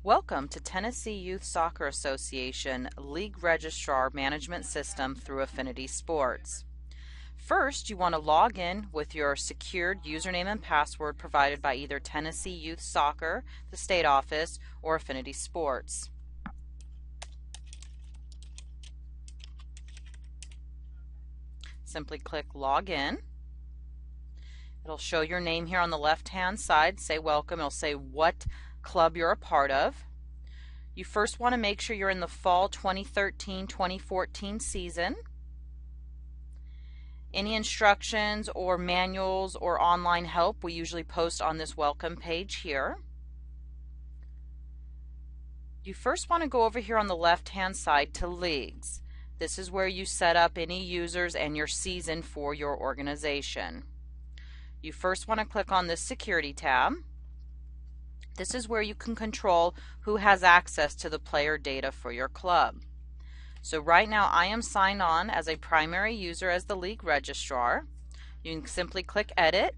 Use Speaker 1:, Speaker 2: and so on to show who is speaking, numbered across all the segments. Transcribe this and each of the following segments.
Speaker 1: Welcome to Tennessee Youth Soccer Association League Registrar Management System through Affinity Sports. First, you want to log in with your secured username and password provided by either Tennessee Youth Soccer, the state office, or Affinity Sports. Simply click Log In. It'll show your name here on the left-hand side. Say welcome. It'll say what club you're a part of. You first want to make sure you're in the fall 2013-2014 season. Any instructions or manuals or online help we usually post on this welcome page here. You first want to go over here on the left-hand side to Leagues. This is where you set up any users and your season for your organization. You first want to click on this Security tab. This is where you can control who has access to the player data for your club. So right now I am signed on as a primary user as the league registrar. You can simply click Edit.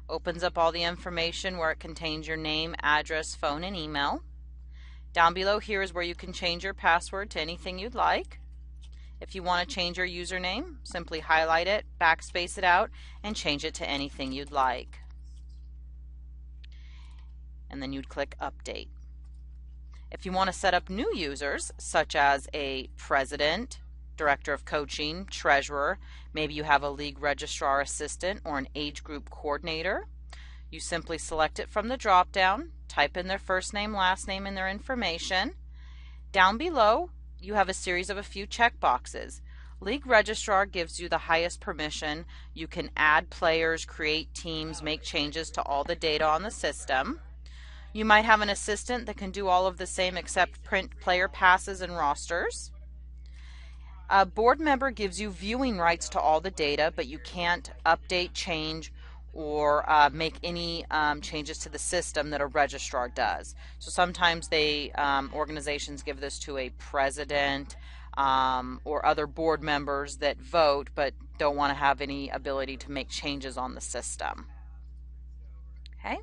Speaker 1: Opens up all the information where it contains your name, address, phone, and email. Down below here is where you can change your password to anything you'd like. If you want to change your username, simply highlight it, backspace it out, and change it to anything you'd like. And then you'd click Update. If you want to set up new users, such as a president, director of coaching, treasurer, maybe you have a league registrar assistant or an age group coordinator, you simply select it from the drop-down, type in their first name, last name, and their information. Down below, you have a series of a few check boxes. League registrar gives you the highest permission. You can add players, create teams, make changes to all the data on the system. You might have an assistant that can do all of the same except print player passes and rosters. A board member gives you viewing rights to all the data, but you can't update, change, or make any changes to the system that a registrar does. So sometimes organizations give this to a president or other board members that vote but don't want to have any ability to make changes on the system. Okay.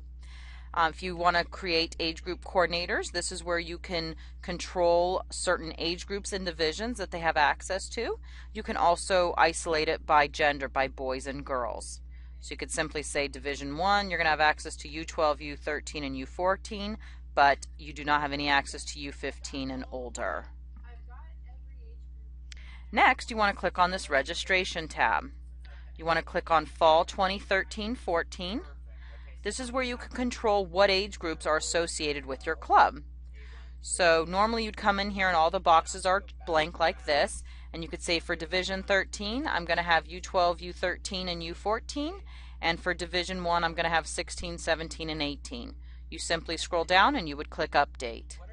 Speaker 1: If you want to create age group coordinators, this is where you can control certain age groups and divisions that they have access to. You can also isolate it by gender, by boys and girls. So you could simply say Division 1, you're going to have access to U12, U13, and U14, but you do not have any access to U15 and older. Next, you want to click on this Registration tab. You want to click on Fall 2013-14. This is where you can control what age groups are associated with your club. So normally you'd come in here and all the boxes are blank like this, and you could say for Division 13 I'm going to have U12, U13, and U14, and for Division 1 I'm going to have 16, 17, and 18. You simply scroll down and you would click Update.
Speaker 2: So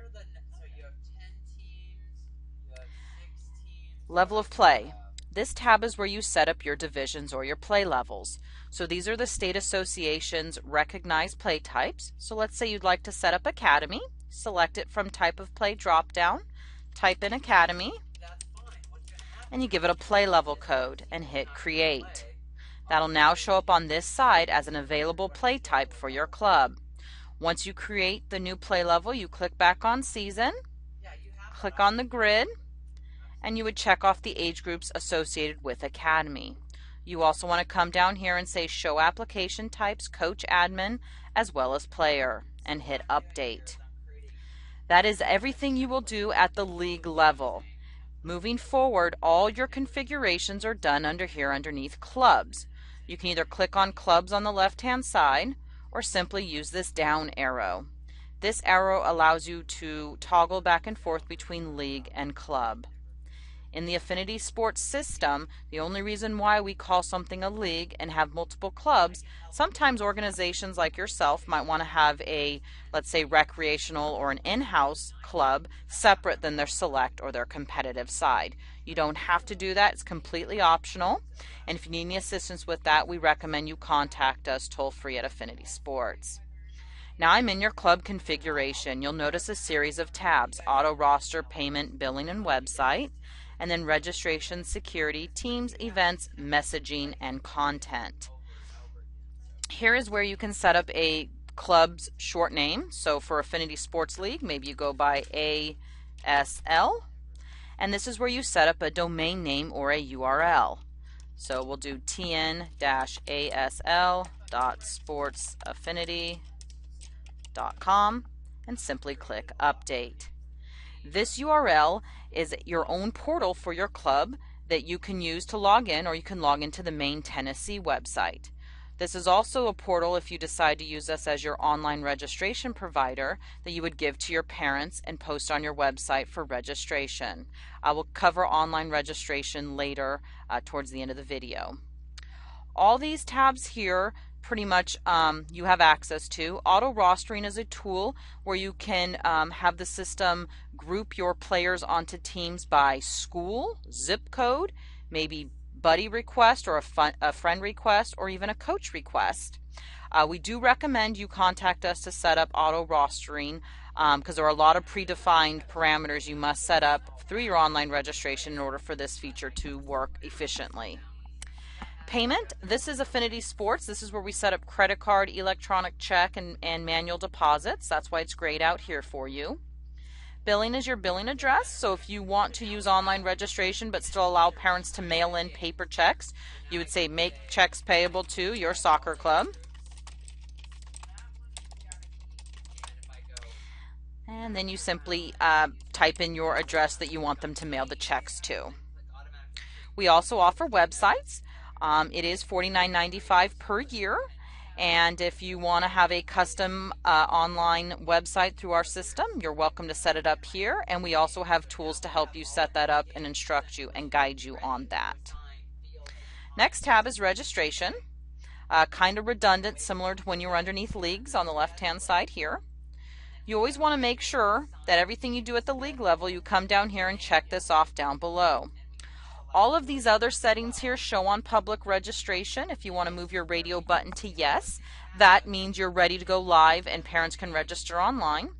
Speaker 2: you have 10 teams, you have 6 teams.
Speaker 1: Level of play. This tab is where you set up your divisions or your play levels. So these are the state association's recognized play types. So let's say you'd like to set up Academy. Select it from Type of Play drop-down, type in Academy, and you give it a play level code and hit Create. That'll now show up on this side as an available play type for your club. Once you create the new play level, you click back on Season, click on the grid, and you would check off the age groups associated with Academy. You also want to come down here and say Show Application Types, Coach Admin, as well as Player, and hit Update. That is everything you will do at the league level. Moving forward, all your configurations are done under here underneath Clubs. You can either click on Clubs on the left-hand side or simply use this down arrow. This arrow allows you to toggle back and forth between league and club. In the Affinity Sports system, the only reason why we call something a league and have multiple clubs, sometimes organizations like yourself might want to have a, let's say, recreational or an in-house club separate than their select or their competitive side. You don't have to do that. It's completely optional. And if you need any assistance with that, we recommend you contact us toll-free at Affinity Sports. Now I'm in your club configuration. You'll notice a series of tabs: Auto Roster, Payment, Billing, and Website, and then Registration, Security, Teams, Events, Messaging, and Content. Here is where you can set up a club's short name. So for Affinity Sports League, maybe you go by ASL. And this is where you set up a domain name or a URL. So we'll do tn-asl.sportsaffinity.com and simply click update. This URL is your own portal for your club that you can use to log in, or you can log into the main Tennessee website. This is also a portal if you decide to use us as your online registration provider that you would give to your parents and post on your website for registration. I will cover online registration later towards the end of the video. All these tabs here pretty much you have access to. Auto rostering is a tool where you can have the system group your players onto teams by school, zip code, maybe buddy request or a friend request, or even a coach request. We do recommend you contact us to set up auto rostering because there are a lot of predefined parameters you must set up through your online registration in order for this feature to work efficiently. Payment, this is Affinity Sports. This is where we set up credit card, electronic check, and manual deposits. That's why it's grayed out here for you. Billing is your billing address, so if you want to use online registration but still allow parents to mail in paper checks, you would say make checks payable to your soccer club. And then you simply type in your address that you want them to mail the checks to. We also offer websites. It is $49.95 per year. And if you want to have a custom online website through our system, you're welcome to set it up here. And we also have tools to help you set that up and instruct you and guide you on that. Next tab is registration. Kind of redundant, similar to when you were underneath leagues on the left-hand side here. You always want to make sure that everything you do at the league level, you come down here and check this off down below. All of these other settings here show on public registration. If you want to move your radio button to yes, that means you're ready to go live and parents can register online.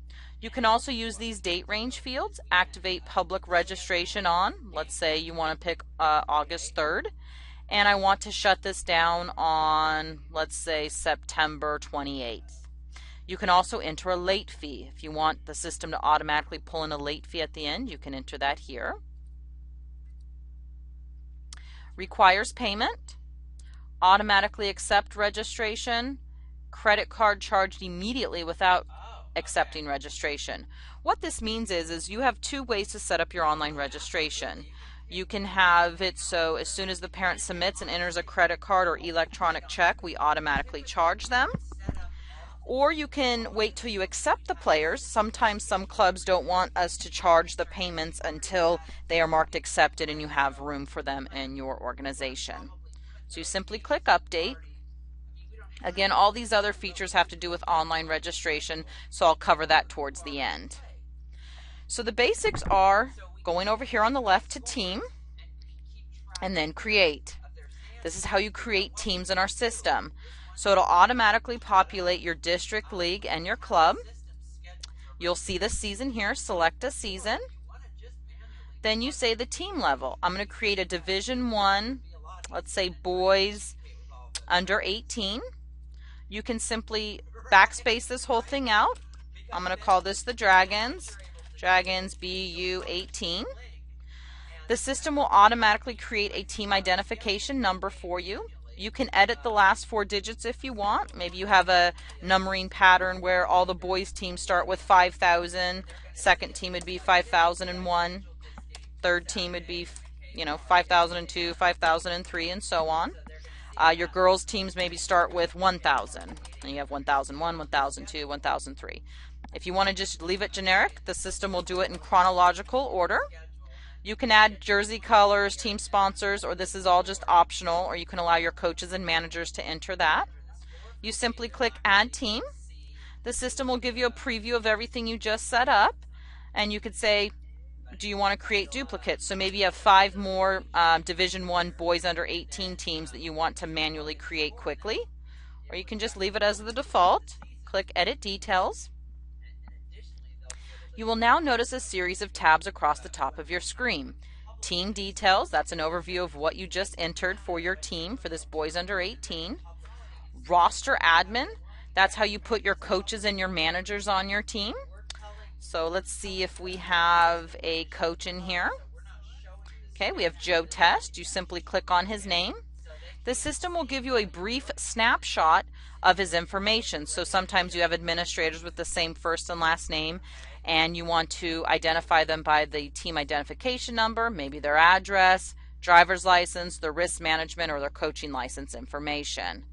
Speaker 1: You can also use these date range fields, activate public registration on. Let's say you want to pick August 3rd, and I want to shut this down on, let's say, September 28th. You can also enter a late fee. If you want the system to automatically pull in a late fee at the end, you can enter that here. Requires payment, automatically accept registration, credit card charged immediately without accepting registration. What this means is you have two ways to set up your online registration. You can have it so as soon as the parent submits and enters a credit card or electronic check, we automatically charge them. Or you can wait till you accept the players. Sometimes some clubs don't want us to charge the payments until they are marked accepted and you have room for them in your organization. So you simply click update. Again, all these other features have to do with online registration, so I'll cover that towards the end. So the basics are going over here on the left to team and then create. This is how you create teams in our system. So it'll automatically populate your district, league, and your club. You'll see the season here. Select a season. Then you say the team level. I'm going to create a Division I, let's say boys under 18. You can simply backspace this whole thing out. I'm going to call this the Dragons. Dragons BU 18. The system will automatically create a team identification number for you. You can edit the last 4 digits if you want. Maybe you have a numbering pattern where all the boys teams start with 5,000. Second team would be 5,001. Third team would be, 5,002, 5,003, and so on. Your girls teams maybe start with 1,000. And you have 1,001, 1,002, 1,003. If you want to just leave it generic, the system will do it in chronological order. You can add jersey colors, team sponsors, or this is all just optional, or you can allow your coaches and managers to enter that. You simply click Add Team. The system will give you a preview of everything you just set up, and you could say, do you want to create duplicates? So maybe you have 5 more Division I boys under 18 teams that you want to manually create quickly, or you can just leave it as the default. Click Edit Details. You will now notice a series of tabs across the top of your screen. Team Details, that's an overview of what you just entered for your team for this boys under 18. Roster Admin, That's how you put your coaches and your managers on your team. So let's see if we have a coach in here. Okay, we have Joe Test. You simply click on his name. The system will give you a brief snapshot of his information. So sometimes you have administrators with the same first and last name, and you want to identify them by the team identification number, maybe their address, driver's license, their risk management, or their coaching license information.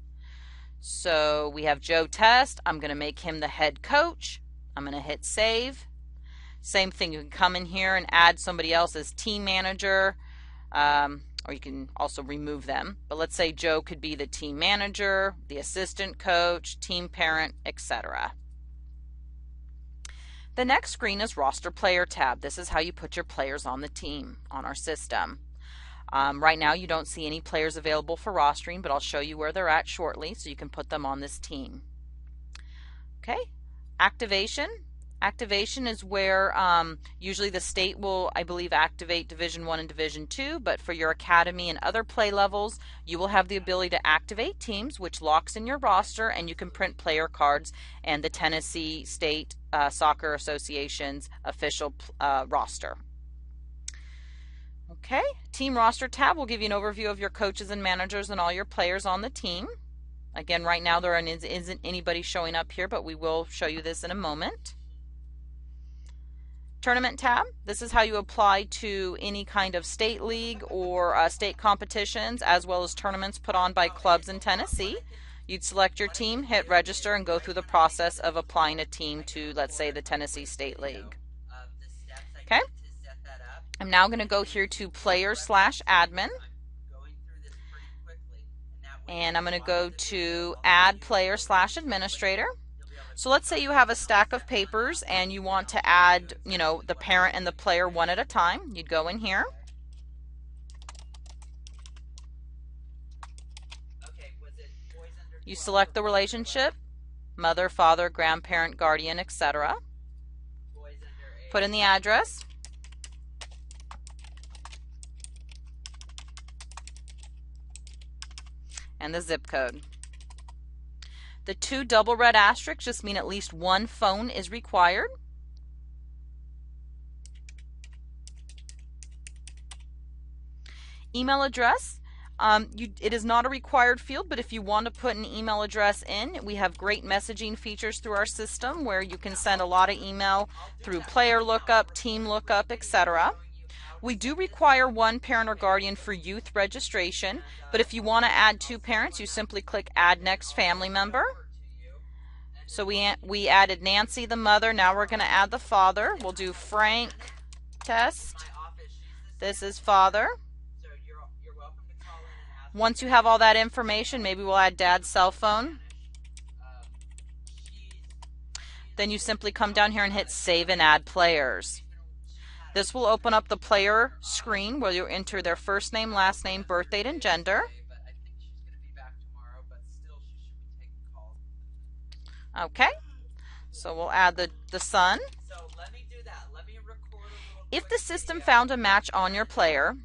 Speaker 1: So we have Joe Test. I'm going to make him the head coach. I'm going to hit save. Same thing, you can come in here and add somebody else as team manager, or you can also remove them. But let's say Joe could be the team manager, the assistant coach, team parent, etc. The next screen is Roster Player tab. This is how you put your players on the team on our system. Right now you don't see any players available for rostering, but I'll show you where they're at shortly so you can put them on this team. Okay, activation. Activation is where usually the state will, I believe, activate Division I and Division II, but for your academy and other play levels, you will have the ability to activate teams, which locks in your roster, and you can print player cards and the Tennessee State Soccer Association's official roster. Okay, Team Roster tab will give you an overview of your coaches and managers and all your players on the team. Again, right now there isn't anybody showing up here, but we will show you this in a moment. Tournament tab. This is how you apply to any kind of state league or state competitions, as well as tournaments put on by clubs in Tennessee. You'd select your team, hit register, and go through the process of applying a team to, let's say, the Tennessee State League. Okay. I'm now going to go here to player/admin. And I'm going to go to add player/administrator. So let's say you have a stack of papers and you want to add, the parent and the player one at a time. You'd go in here. You select the relationship, mother, father, grandparent, guardian, etc. Put in the address. And the zip code. The two double red asterisks just mean at least one phone is required. Email address. It is not a required field, but if you want to put an email address in, we have great messaging features through our system where you can send a lot of email through player lookup, team lookup, etc. We do require one parent or guardian for youth registration, but if you want to add two parents, you simply click Add Next Family Member. So we added Nancy, the mother. Now we're going to add the father. We'll do Frank Test. This is father. Once you have all that information, maybe we'll add dad's cell phone. Then you simply come down here and hit Save and Add Players. This will open up the player screen where you'll enter their first name, last name, birth date, and gender. Okay, so we'll add the son. If the system found a match on your player,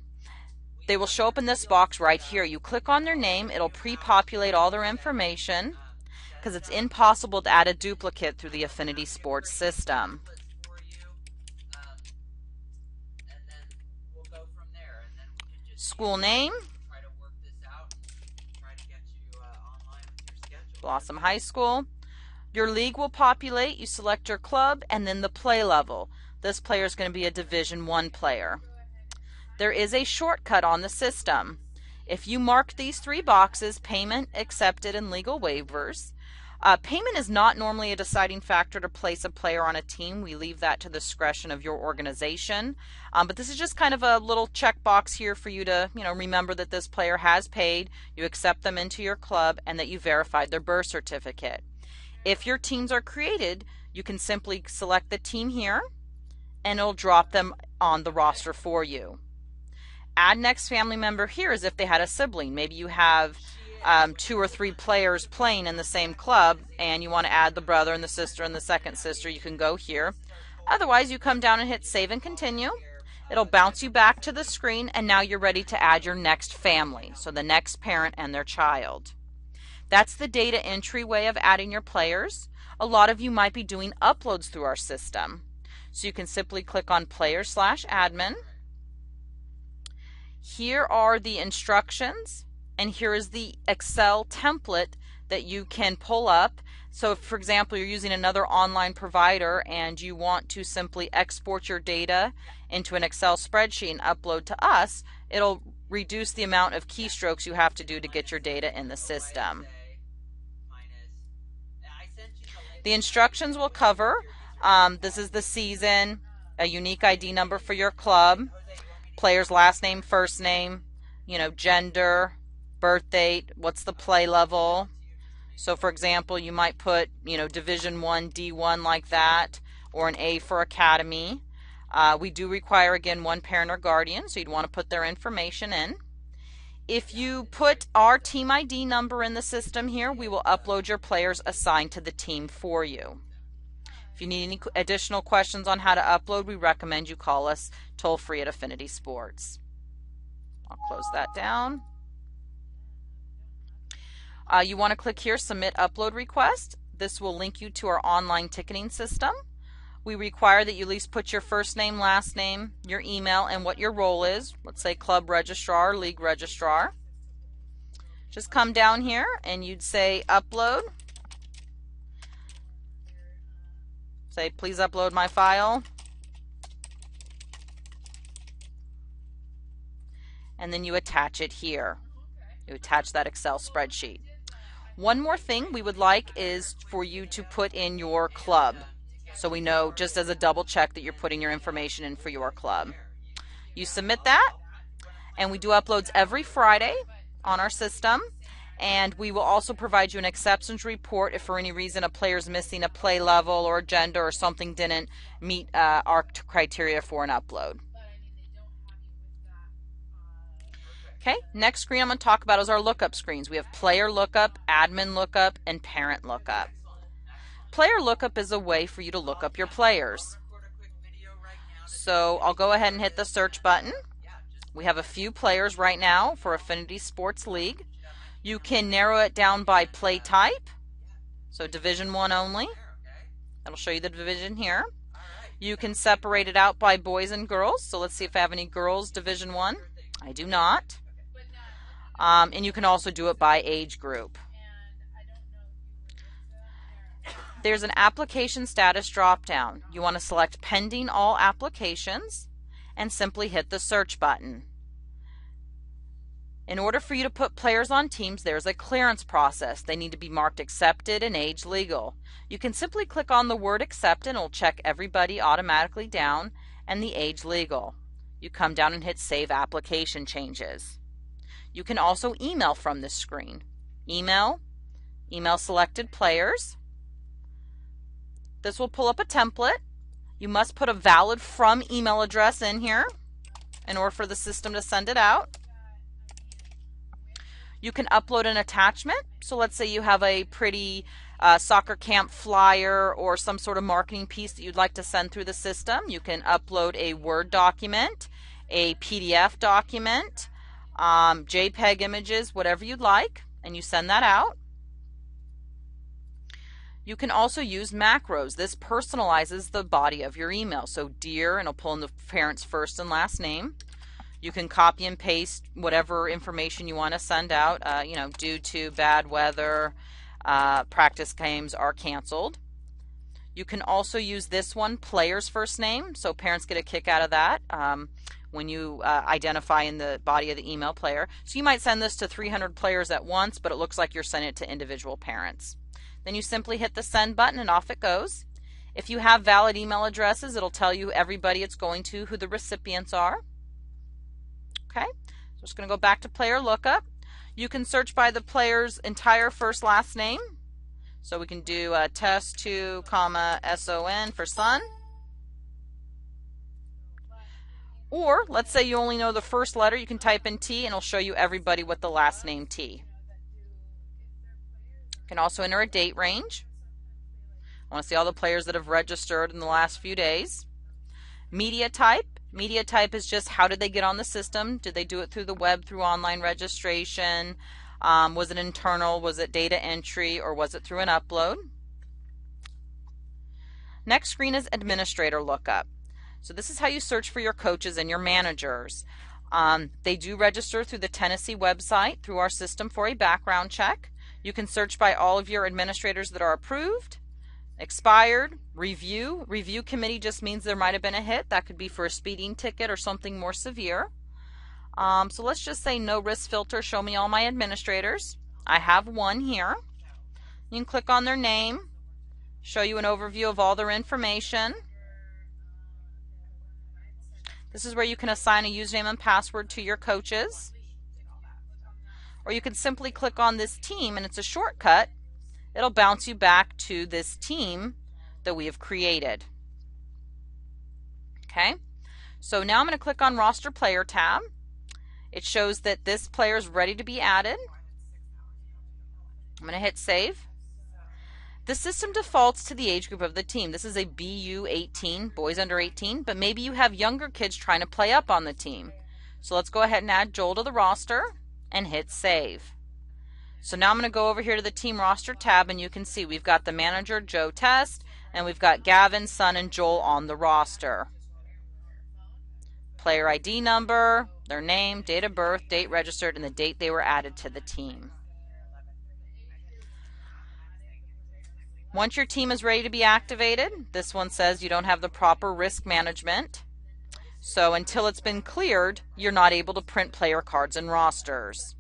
Speaker 1: they will show up in this box right here. You click on their name, it'll pre-populate all their information because it's impossible to add a duplicate through the Affinity Sports system. School name, Blossom High School. Your league will populate. You select your club and then the play level. This player is going to be a Division I player. There is a shortcut on the system. If you mark these three boxes, payment, accepted, and legal waivers, payment is not normally a deciding factor to place a player on a team. We leave that to the discretion of your organization. But this is just kind of a little checkbox here for you to, remember that this player has paid, you accept them into your club, and that you verified their birth certificate. If your teams are created, you can simply select the team here, and it'll drop them on the roster for you. Add next family member here as if they had a sibling. Maybe you have 2 or 3 players playing in the same club and you want to add the brother and the sister and the second sister. You can go here. Otherwise, you come down and hit save and continue. It'll bounce you back to the screen, and now you're ready to add your next family, so the next parent and their child. That's the data entry way of adding your players. A lot of you might be doing uploads through our system. So you can simply click on player/admin. Here are the instructions, and here is the Excel template that you can pull up. So if, for example, you're using another online provider and you want to simply export your data into an Excel spreadsheet and upload to us, it'll reduce the amount of keystrokes you have to do to get your data in the system. The instructions will cover, this is the season, a unique ID number for your club, player's last name, first name, gender, birth date, what's the play level. So for example, you might put, Division 1, D1 like that, or an A for Academy. We do require, again, one parent or guardian, so you'd want to put their information in. If you put our team ID number in the system here, we will upload your players assigned to the team for you. If you need any additional questions on how to upload, we recommend you call us toll free at Affinity Sports. I'll close that down. You want to click here, Submit Upload Request. This will link you to our online ticketing system. We require that you at least put your first name, last name, your email, and what your role is. Let's say Club Registrar, League Registrar. Just come down here and you'd say Upload. Say, please upload my file. And then you attach it here. You attach that Excel spreadsheet. One more thing we would like is for you to put in your club. So we know, just as a double check, that you're putting your information in for your club. You submit that, and we do uploads every Friday on our system. And we will also provide you an acceptance report if for any reason a player is missing a play level or a gender or something didn't meet our criteria for an upload. Okay, next screen I'm going to talk about is our lookup screens. We have player lookup, admin lookup, and parent lookup. Player lookup is a way for you to look up your players. So I'll go ahead and hit the search button. We have a few players right now for Affinity Sports League. You can narrow it down by play type, so Division 1 only. That'll show you the division here. You can separate it out by boys and girls. So let's see if I have any girls Division 1. I do not. And you can also do it by age group. There's an application status drop-down. You want to select pending all applications and simply hit the search button. In order for you to put players on teams, there's a clearance process. They need to be marked accepted and age legal. You can simply click on the word accept and it'll check everybody automatically down and the age legal. You come down and hit save application changes. You can also email from this screen. Email selected players. This will pull up a template. You must put a valid from email address in here in order for the system to send it out. You can upload an attachment. So let's say you have a pretty soccer camp flyer or some sort of marketing piece that you'd like to send through the system. You can upload a Word document, a PDF document, JPEG images, whatever you'd like, and you send that out. You can also use macros. This personalizes the body of your email. So dear, and it'll pull in the parent's first and last name. You can copy and paste whatever information you want to send out, due to bad weather, practice games are canceled. You can also use this one, player's first name, so parents get a kick out of that when you identify in the body of the email player. So you might send this to 300 players at once, but it looks like you're sending it to individual parents. Then you simply hit the send button and off it goes. If you have valid email addresses, it'll tell you everybody it's going to, who the recipients are. Okay, so just going to go back to player lookup. You can search by the player's entire first last name. So we can do test2, SON for son. Or let's say you only know the first letter, you can type in T and it'll show you everybody with the last name T. You can also enter a date range. I want to see all the players that have registered in the last few days. Mediatype. Mediatype is just how did they get on the system? Did they do it through the web, through online registration? Was it internal? Was it data entry? Or was it through an upload? Next screen is administrator lookup. So this is how you search for your coaches and your managers. They do register through the Tennessee website through our system for a background check. You can search by all of your administrators that are approved, expired, review. Review committee just means there might have been a hit. That could be for a speeding ticket or something more severe. So let's just say no risk filter, show me all my administrators. I have one here. You can click on their name, show you an overview of all their information. This is where you can assign a username and password to your coaches. Or you can simply click on this team, and it's a shortcut. It'll bounce you back to this team that we have created. Okay, so now I'm going to click on Roster Player tab. It shows that this player is ready to be added. I'm going to hit Save. The system defaults to the age group of the team. This is a BU 18, boys under 18, but maybe you have younger kids trying to play up on the team. So let's go ahead and add Joel to the roster and hit Save. So now I'm going to go over here to the team roster tab, and you can see we've got the manager, Joe Test, and we've got Gavin, Son, and Joel on the roster. Player ID number, their name, date of birth, date registered, and the date they were added to the team. Once your team is ready to be activated, this one says you don't have the proper risk management. So until it's been cleared, you're not able to print player cards and rosters.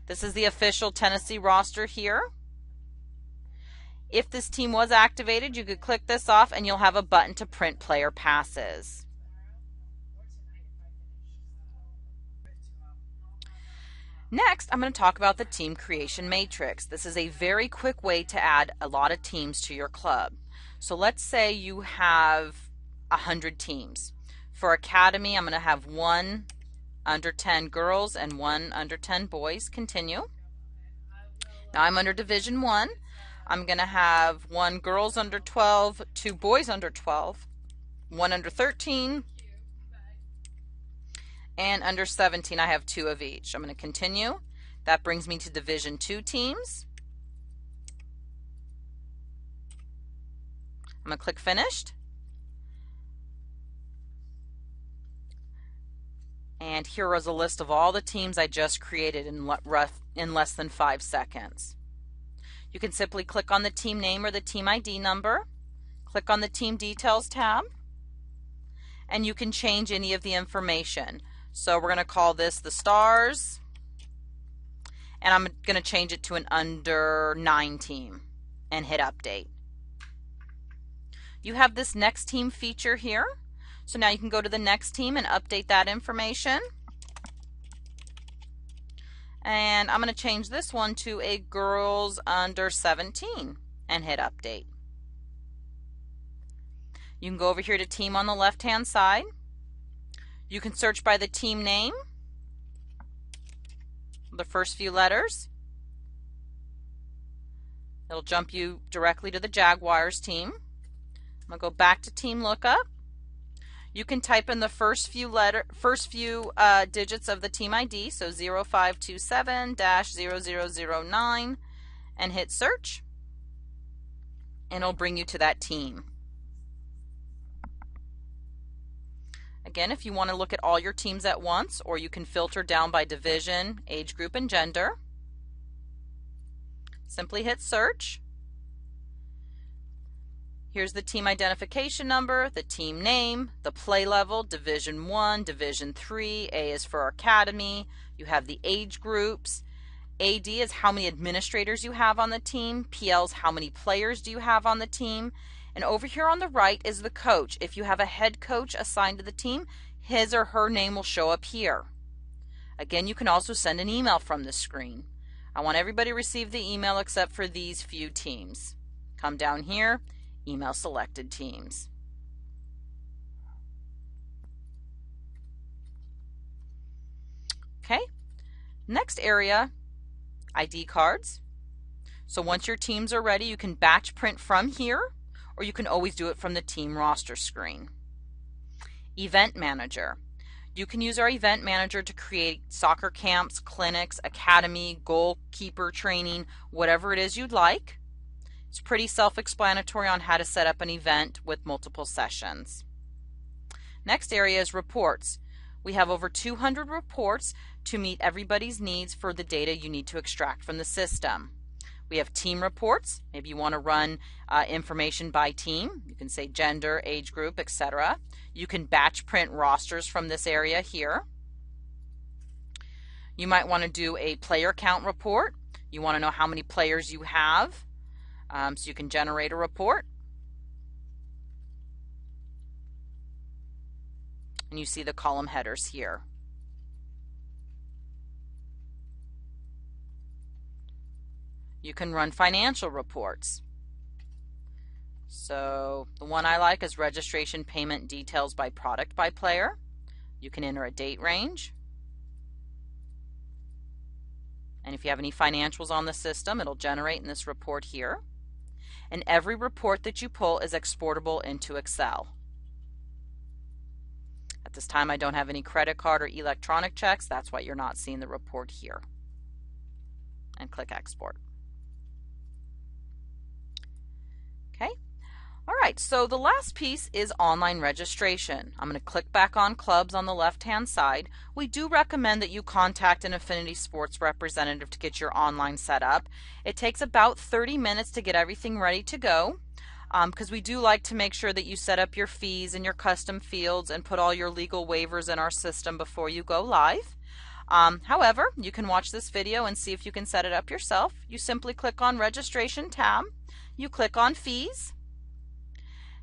Speaker 1: This is the official Tennessee roster here. If this team was activated, you could click this off and you'll have a button to print player passes. Next, I'm going to talk about the team creation matrix. This is a very quick way to add a lot of teams to your club. So let's say you have 100 teams. For Academy, I'm going to have 1 under 10 girls and 1 under 10 boys. Continue. Now I'm under Division 1. I'm going to have 1 girls under 12, 2 boys under 12, 1 under 13, and under 17 I have 2 of each. I'm going to continue. That brings me to Division 2 teams. I'm going to click Finished. And here is a list of all the teams I just created in less than 5 seconds. You can simply click on the team name or the team ID number, click on the Team Details tab, and you can change any of the information. So we're going to call this the Stars, and I'm going to change it to an under 9 team and hit Update. You have this Next Team feature here. So now you can go to the next team and update that information. And I'm going to change this one to a girls under 17 and hit Update. You can go over here to Team on the left-hand side. You can search by the team name, the first few letters. It'll jump you directly to the Jaguars team. I'm going to go back to Team Lookup. You can type in the first few digits of the team ID, so 0527-0009, and hit Search, and it'll bring you to that team. Again, if you want to look at all your teams at once, or you can filter down by division, age group, and gender, simply hit Search. Here's the team identification number, the team name, the play level, Division 1, Division 3, A is for Academy. You have the age groups. AD is how many administrators you have on the team. PL is how many players do you have on the team. And over here on the right is the coach. If you have a head coach assigned to the team, his or her name will show up here. Again, you can also send an email from this screen. I want everybody to receive the email except for these few teams. Come down here, email selected teams. Okay, next area, ID cards. So once your teams are ready, you can batch print from here, or you can always do it from the team roster screen. Event Manager. You can use our event manager to create soccer camps, clinics, academy, goalkeeper training, whatever it is you'd like. It's pretty self-explanatory on how to set up an event with multiple sessions. Next area is reports. We have over 200 reports to meet everybody's needs for the data you need to extract from the system. We have team reports. Maybe you want to run information by team. You can say gender, age group, etc. You can batch print rosters from this area here. You might want to do a player count report. You want to know how many players you have, so you can generate a report. And you see the column headers here. You can run financial reports. So the one I like is registration payment details by product by player. You can enter a date range. And if you have any financials on the system, it'll generate in this report here. And every report that you pull is exportable into Excel. At this time, I don't have any credit card or electronic checks. That's why you're not seeing the report here. And click Export. Okay. All right, so the last piece is online registration. I'm going to click back on clubs on the left-hand side. We do recommend that you contact an Affinity Sports representative to get your online set up. It takes about 30 minutes to get everything ready to go, because we do like to make sure that you set up your fees and your custom fields and put all your legal waivers in our system before you go live. However, you can watch this video and see if you can set it up yourself. You simply click on Registration tab. You click on Fees.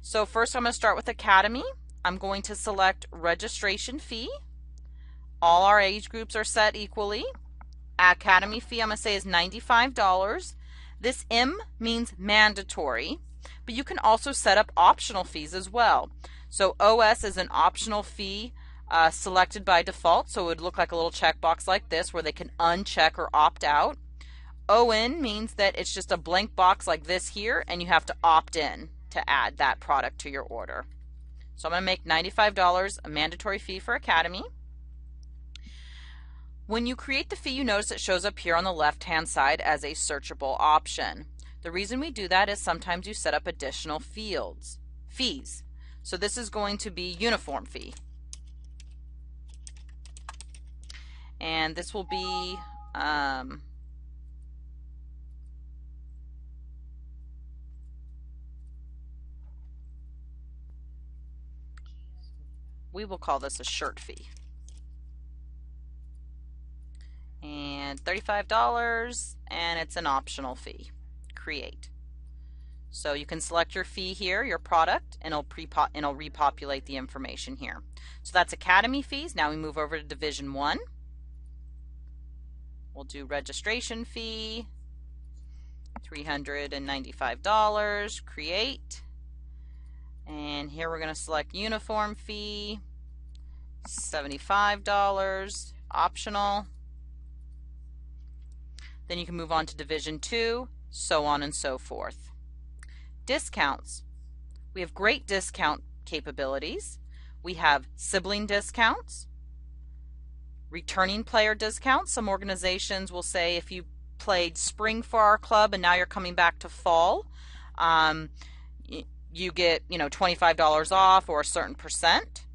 Speaker 1: So first I'm going to start with Academy. I'm going to select Registration Fee. All our age groups are set equally. Academy fee I'm going to say is $95. This M means mandatory, but you can also set up optional fees as well. So OS is an optional fee selected by default, so it would look like a little checkbox like this where they can uncheck or opt out. ON means that it's just a blank box like this here, and you have to opt in to add that product to your order. So I'm going to make $95 a mandatory fee for Academy. When you create the fee, you notice it shows up here on the left-hand side as a searchable option. The reason we do that is sometimes you set up additional fees. So this is going to be uniform fee. And this will be we will call this a shirt fee. And $35, and it's an optional fee. Create. So you can select your fee here, your product, and it'll repopulate the information here. So that's Academy fees. Now we move over to Division 1. We'll do registration fee, $395, create. And here we're going to select uniform fee, $75, optional. Then you can move on to Division 2, so on and so forth. Discounts. We have great discount capabilities. We have sibling discounts, returning player discounts. Some organizations will say if you played spring for our club and now you're coming back to fall, you get $25 off or a certain percent.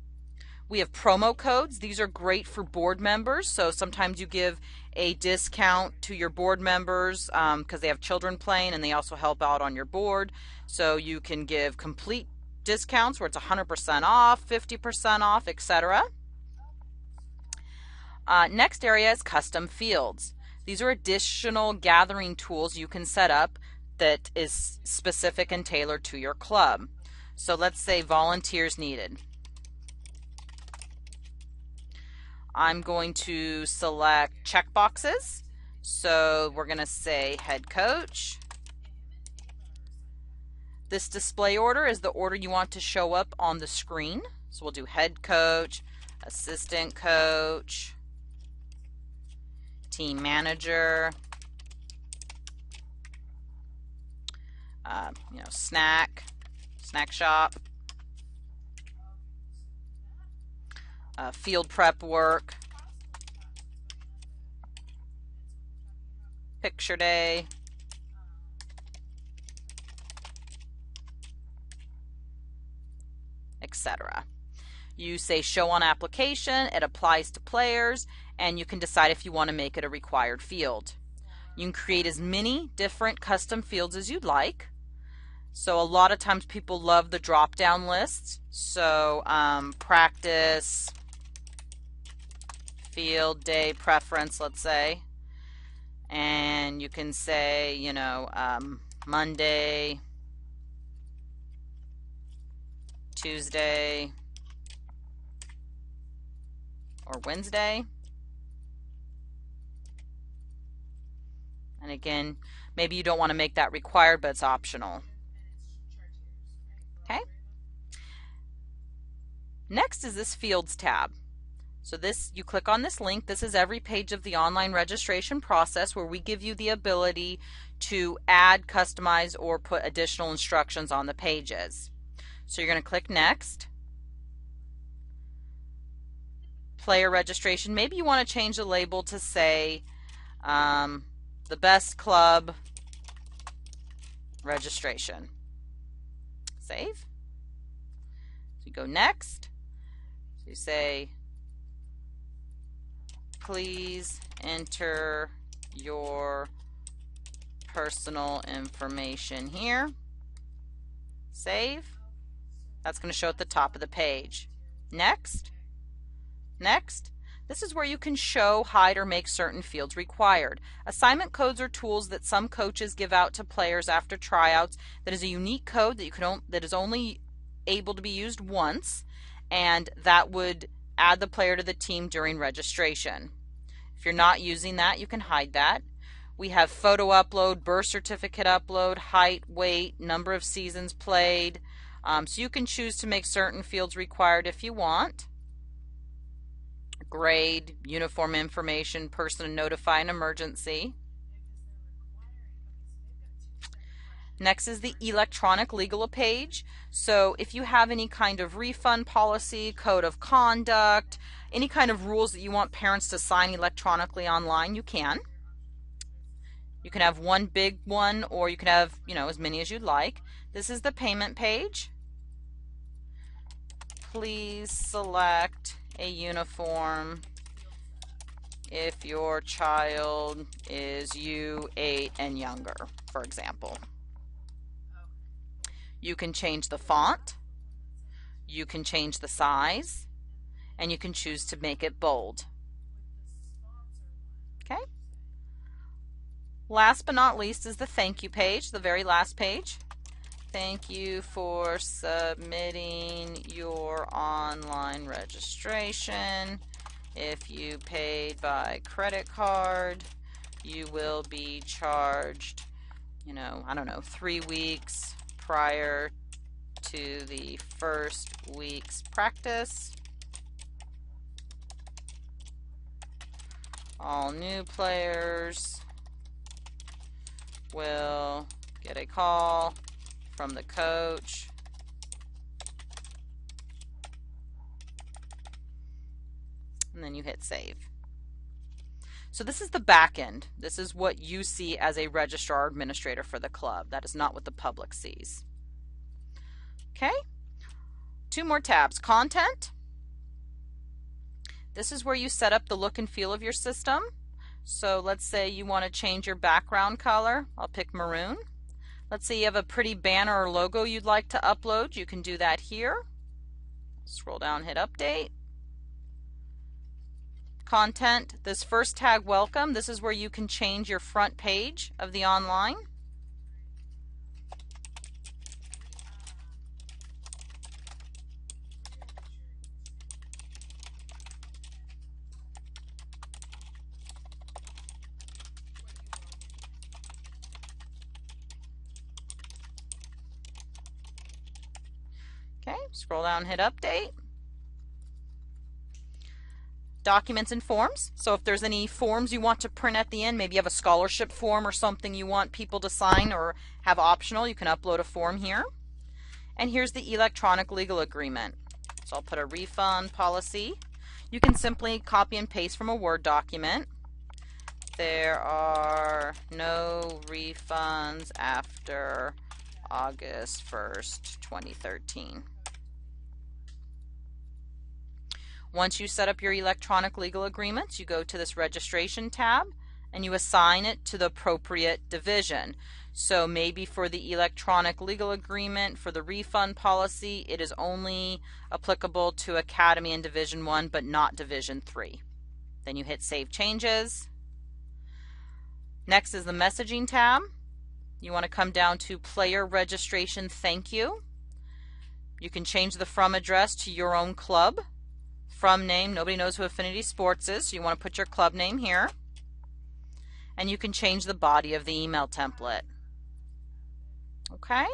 Speaker 1: We have promo codes. These are great for board members. So sometimes you give a discount to your board members because they have children playing and they also help out on your board. So you can give complete discounts where it's 100% off, 50% off, etc. Next area is custom fields. These are additional gathering tools you can set up that is specific and tailored to your club. So let's say volunteers needed. I'm going to select checkboxes. So we're going to say head coach. This display order is the order you want to show up on the screen. So we'll do head coach, assistant coach, team manager, snack shop. field prep work, picture day, etc. You say show on application, it applies to players, and you can decide if you want to make it a required field. You can create as many different custom fields as you'd like. So a lot of times people love the drop-down lists. So practice, field day preference, let's say. And you can say, you know, Monday, Tuesday, or Wednesday. And again, maybe you don't want to make that required, but it's optional. Okay. Next is this Fields tab. So this, you click on this link. This is every page of the online registration process where we give you the ability to add, customize, or put additional instructions on the pages. So you're going to click Next. Player registration. Maybe you want to change the label to say the best club registration. Save. So you go Next. So you say, please enter your personal information here. Save. That's going to show at the top of the page. Next. Next. This is where you can show, hide, or make certain fields required. Assignment codes are tools that some coaches give out to players after tryouts. That is a unique code that is only able to be used once, and that would add the player to the team during registration. If you're not using that, you can hide that. We have photo upload, birth certificate upload, height, weight, number of seasons played. So you can choose to make certain fields required if you want. Grade, uniform information, person to notify an emergency. Next is the electronic legal page. So if you have any kind of refund policy, code of conduct, any kind of rules that you want parents to sign electronically online, you can. You can have one big one, or you can have, you know, as many as you'd like. This is the payment page. Please select a uniform if your child is U8 and younger, for example. You can change the font, you can change the size, and you can choose to make it bold. Okay. Last but not least is the thank you page, the very last page. Thank you for submitting your online registration. If you paid by credit card, you will be charged, you know, I don't know, 3 weeks prior to the first week's practice. All new players will get a call from the coach and then you hit save. So this is the back end. This is what you see as a registrar administrator for the club. That is not what the public sees. Okay, 2 more tabs. Content. This is where you set up the look and feel of your system. So let's say you want to change your background color. I'll pick maroon. Let's say you have a pretty banner or logo you'd like to upload. You can do that here. Scroll down, hit update. Content, this first tag, welcome. This is where you can change your front page of the online. Okay, scroll down, hit update. Documents and forms. So if there's any forms you want to print at the end, maybe you have a scholarship form or something you want people to sign or have optional, you can upload a form here. And here's the electronic legal agreement. So I'll put a refund policy. You can simply copy and paste from a Word document. There are no refunds after August 1st, 2013. Once you set up your electronic legal agreements, you go to this registration tab and you assign it to the appropriate division. So maybe for the electronic legal agreement, for the refund policy, it is only applicable to Academy and Division 1, but not Division 3. Then you hit Save Changes. Next is the messaging tab. You want to come down to Player Registration Thank You. You can change the from address to your own club. From name, nobody knows who Affinity Sports is, so you want to put your club name here. And you can change the body of the email template. Okay?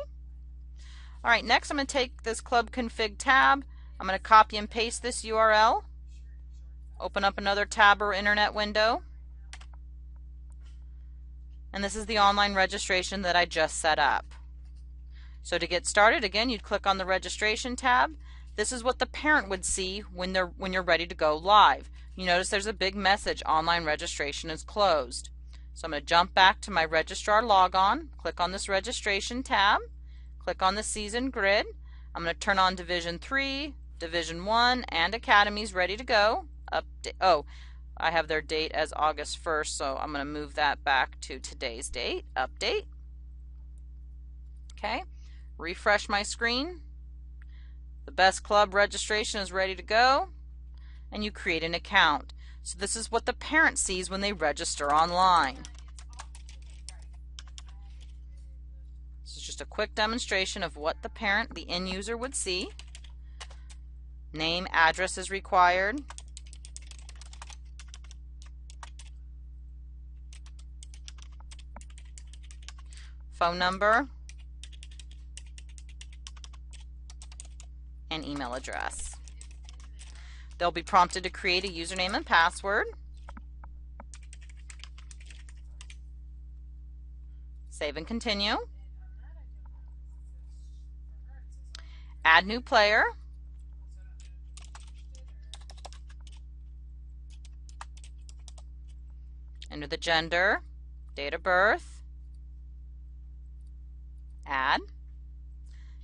Speaker 1: Alright, next I'm going to take this Club Config tab. I'm going to copy and paste this URL. Open up another tab or internet window. And this is the online registration that I just set up. So to get started, again, you'd click on the registration tab. This is what the parent would see when you're ready to go live. You notice there's a big message, online registration is closed. So I'm going to jump back to my registrar logon, click on this registration tab, click on the season grid. I'm going to turn on Division 3, Division 1, and Academies ready to go. Update. Oh, I have their date as August 1st, so I'm going to move that back to today's date. Update. Okay, refresh my screen. The best club registration is ready to go, and you create an account. So this is what the parent sees when they register online. This is just a quick demonstration of what the parent, the end user, would see. Name, address is required. Phone number. And email address. They'll be prompted to create a username and password. Save and continue. Add new player. Enter the gender, date of birth. Add.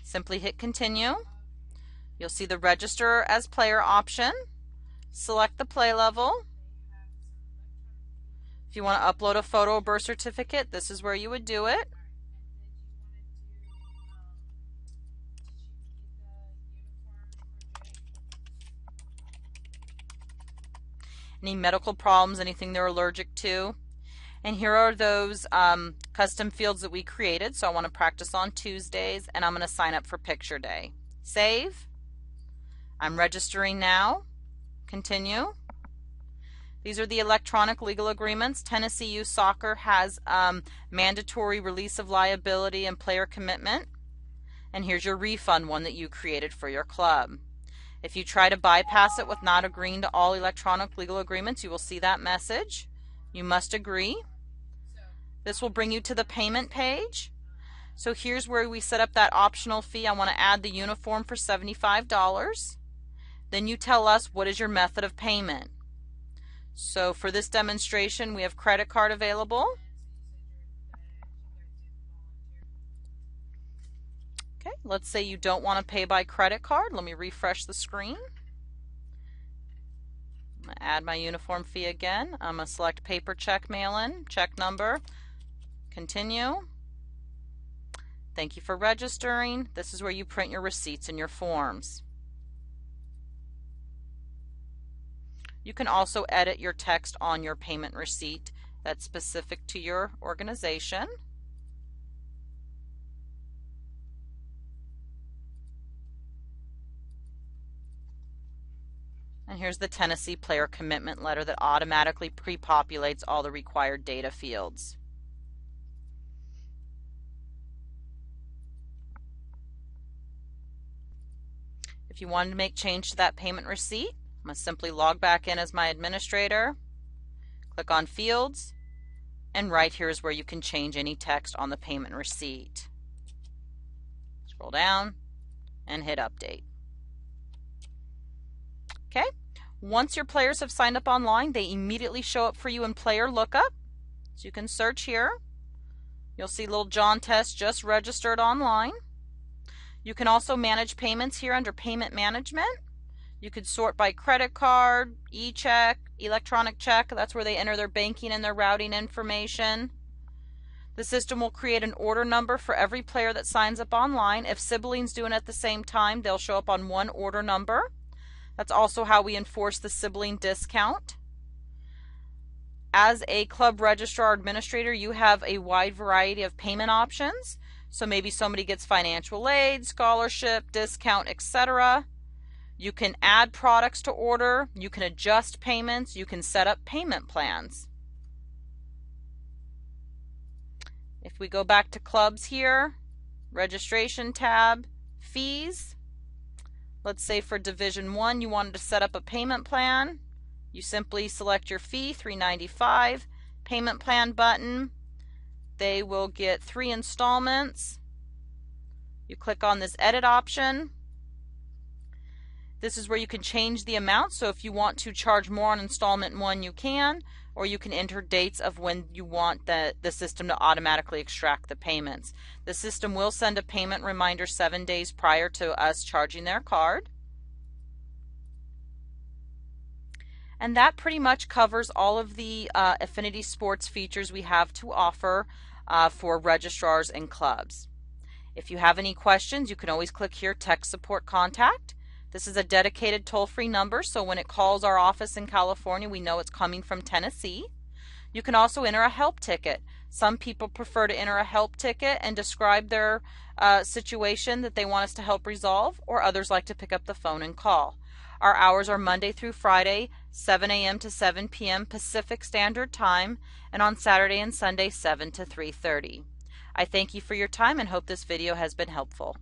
Speaker 1: Simply hit continue. You'll see the register as player option. Select the play level. If you want to upload a photo or birth certificate, this is where you would do it. Any medical problems, anything they're allergic to. And here are those custom fields that we created. So I want to practice on Tuesdays, and I'm going to sign up for picture day. Save. I'm registering now. Continue. These are the electronic legal agreements. Tennessee Youth Soccer has mandatory release of liability and player commitment. And here's your refund one that you created for your club. If you try to bypass it with not agreeing to all electronic legal agreements, you will see that message. You must agree. This will bring you to the payment page. So here's where we set up that optional fee. I want to add the uniform for $75. Then you tell us what is your method of payment. So for this demonstration, we have credit card available. Okay, let's say you don't want to pay by credit card. Let me refresh the screen. I'm going to add my uniform fee again. I'm going to select paper check mail-in, check number, continue. Thank you for registering. This is where you print your receipts and your forms. You can also edit your text on your payment receipt that's specific to your organization. And here's the Tennessee player commitment letter that automatically pre-populates all the required data fields. If you wanted to make change to that payment receipt, I'm going to simply log back in as my administrator, click on Fields, and right here is where you can change any text on the payment receipt. Scroll down and hit Update. Okay, Once your players have signed up online, they immediately show up for you in player lookup. So you can search here. You'll see little John Test just registered online. You can also manage payments here under payment management. You could sort by credit card, e-check, electronic check. That's where they enter their banking and their routing information. The system will create an order number for every player that signs up online. If siblings do it at the same time, they'll show up on one order number. That's also how we enforce the sibling discount. As a club registrar administrator, you have a wide variety of payment options. So maybe somebody gets financial aid, scholarship, discount, etc. You can add products to order, you can adjust payments, you can set up payment plans. If we go back to clubs here, registration tab, fees. Let's say for Division 1 you wanted to set up a payment plan. You simply select your fee, $3.95, payment plan button. They will get 3 installments. You click on this edit option. This is where you can change the amount. So if you want to charge more on installment 1, you can, or you can enter dates of when you want the system to automatically extract the payments. The system will send a payment reminder 7 days prior to us charging their card. And that pretty much covers all of the Affinity Sports features we have to offer for registrars and clubs. If you have any questions, you can always click here, Tech Support Contact. This is a dedicated toll-free number, so when it calls our office in California, we know it's coming from Tennessee. You can also enter a help ticket. Some people prefer to enter a help ticket and describe their situation that they want us to help resolve, or others like to pick up the phone and call. Our hours are Monday through Friday, 7 a.m. to 7 p.m. Pacific Standard Time, and on Saturday and Sunday, 7 to 3:30. I thank you for your time and hope this video has been helpful.